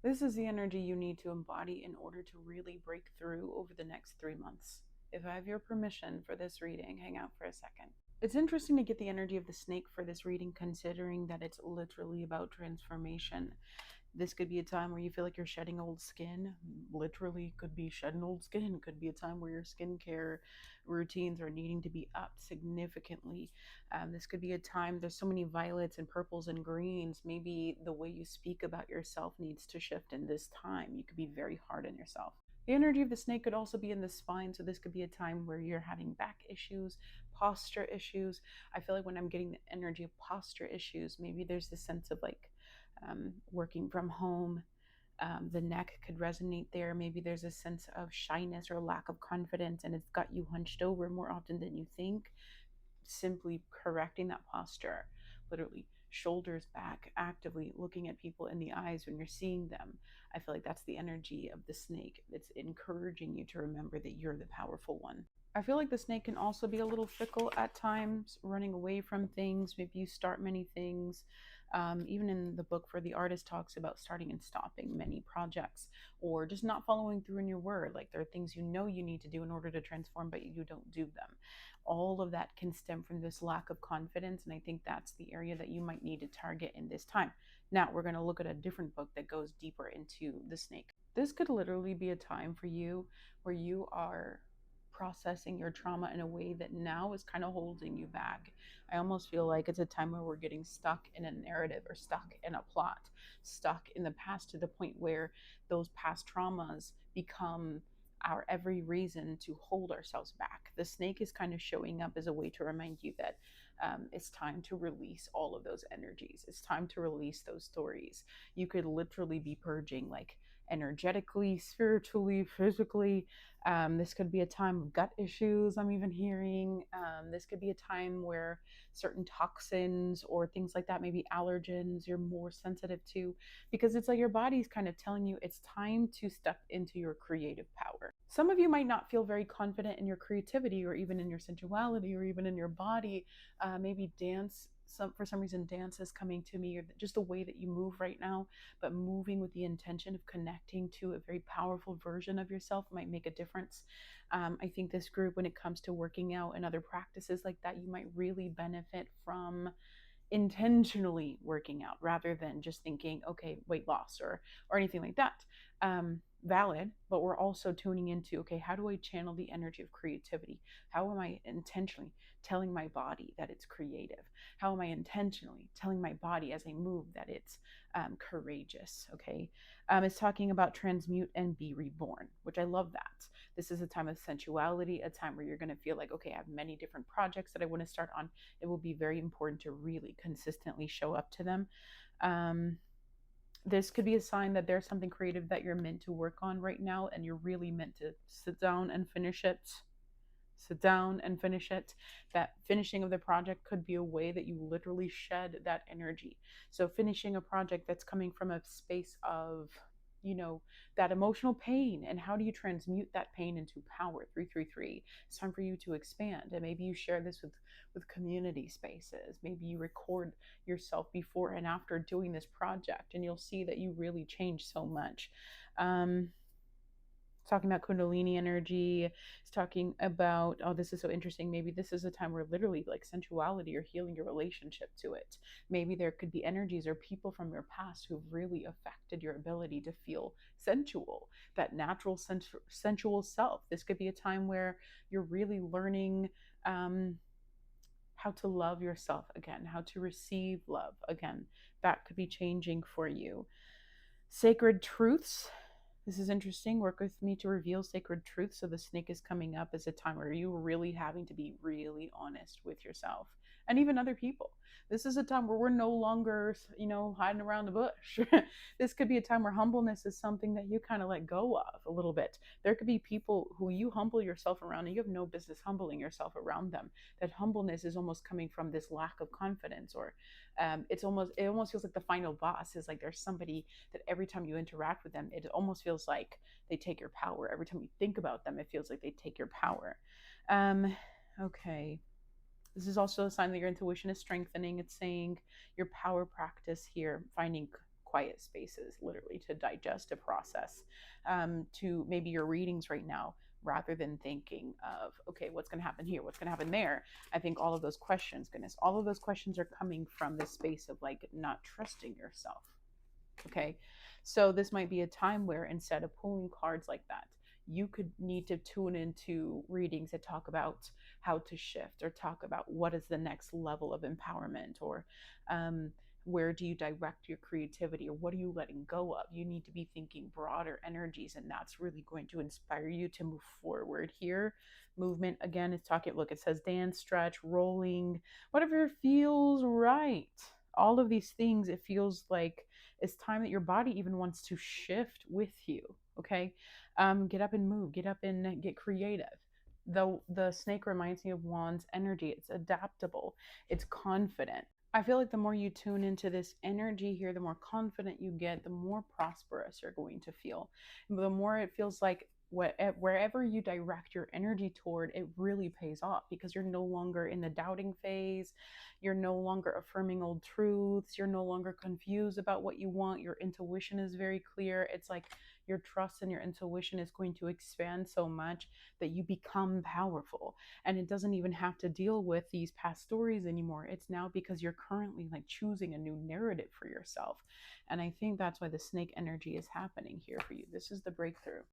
This is the energy you need to embody in order to really break through over the next 3 months. If I have your permission for this reading, hang out for a second. It's interesting to get the energy of the snake for this reading, considering that it's literally about transformation. This could be a time where you feel like you're shedding old skin. Literally, could be shedding old skin. Could be a time where your skincare routines are needing to be upped significantly. This could be a time, there's so many violets and purples and greens. Maybe the way you speak about yourself needs to shift in this time. You could be very hard on yourself. The energy of the snake could also be in the spine. So, this could be a time where you're having back issues, posture issues. I feel like when I'm getting the energy of posture issues, maybe there's this sense of like working from home. The neck could resonate there. Maybe there's a sense of shyness or lack of confidence, and it's got you hunched over more often than you think. Simply correcting that posture, literally shoulders back, actively looking at people in the eyes when you're seeing them. I feel like that's the energy of the snake. It's encouraging you to remember that you're the powerful one. I feel like the snake can also be a little fickle at times, running away from things. Maybe you start many things. Even in the book for the artist talks about starting and stopping many projects, or just not following through in your word. Like there are things you know you need to do in order to transform, but you don't do them. All of that can stem from this lack of confidence. And I think that's the area that you might need to target in this time. Now, we're going to look at a different book that goes deeper into the snake. This could literally be a time for you where you are processing your trauma in a way that now is kind of holding you back. I almost feel like it's a time where we're getting stuck in a narrative or stuck in a plot, stuck in the past to the point where those past traumas become our every reason to hold ourselves back. The snake is kind of showing up as a way to remind you that it's time to release all of those energies. It's time to release those stories. You could literally be purging, like energetically, spiritually, physically. This could be a time of gut issues, I'm even hearing. This could be a time where certain toxins or things like that, maybe allergens, you're more sensitive to, because it's like your body's kind of telling you it's time to step into your creative power. Some of you might not feel very confident in your creativity or even in your sensuality or even in your body. Maybe dance. For some reason, dance is coming to me, or just the way that you move right now, but moving with the intention of connecting to a very powerful version of yourself might make a difference. I think this group, when it comes to working out and other practices like that, you might really benefit from intentionally working out rather than just thinking, okay, weight loss or anything like that. Valid, but we're also tuning into, okay, how do I channel the energy of creativity? How am I intentionally telling my body that it's creative? How am I intentionally telling my body as I move that it's courageous? Okay, it's talking about transmute and be reborn, which I love that. This is a time of sensuality, a time where you're going to feel like, okay, I have many different projects that I want to start on. It will be very important to really consistently show up to them. Um, this could be a sign that there's something creative that you're meant to work on right now, and you're really meant to sit down and finish it. Sit down and finish it. That finishing of the project could be a way that you literally shed that energy. So, finishing a project that's coming from a space of, that emotional pain, and how do you transmute that pain into power? 333. It's time for you to expand, and maybe you share this with community spaces. Maybe you record yourself before and after doing this project, and you'll see that you really change so much. um, talking about kundalini energy. It's talking about, oh, this is so interesting, maybe this is a time where literally like sensuality, or healing your relationship to it. Maybe there could be energies or people from your past who've really affected your ability to feel sensual, that natural sensual self. This could be a time where you're really learning how to love yourself again, how to receive love again. That could be changing for you. Sacred truths. This is interesting. Work with me to reveal sacred truths. So the snake is coming up as a time where you're really having to be really honest with yourself and even other people. This is a time where we're no longer, hiding around the bush. This could be a time where humbleness is something that you kind of let go of a little bit. There could be people who you humble yourself around and you have no business humbling yourself around them. That humbleness is almost coming from this lack of confidence, or it almost feels like the final boss is like there's somebody that every time you interact with them, it almost feels like they take your power. Every time you think about them, it feels like they take your power. Okay. This is also a sign that your intuition is strengthening. It's saying your power practice here, finding quiet spaces, literally to digest, to process, to maybe your readings right now, rather than thinking of, okay, what's going to happen here, what's going to happen there. I think all of those questions, goodness, all of those questions are coming from this space of like not trusting yourself. Okay. So this might be a time where instead of pulling cards like that, you could need to tune into readings that talk about how to shift, or talk about what is the next level of empowerment, or um, where do you direct your creativity, or what are you letting go of. You need to be thinking broader energies, and that's really going to inspire you to move forward here. Movement, again, is talking, look, it says dance, stretch, rolling, whatever feels right. All of these things, it feels like it's time that your body even wants to shift with you. Okay. Get up and move, get up and get creative. The snake reminds me of Wands energy. It's adaptable, it's confident. I feel like the more you tune into this energy here, the more confident you get, the more prosperous you're going to feel. The more it feels like wherever you direct your energy toward, it really pays off, because you're no longer in the doubting phase. You're no longer affirming old truths. You're no longer confused about what you want. Your intuition is very clear. It's like your trust and your intuition is going to expand so much that you become powerful. And it doesn't even have to deal with these past stories anymore. It's now because you're currently like choosing a new narrative for yourself. And I think that's why the snake energy is happening here for you. This is the breakthrough.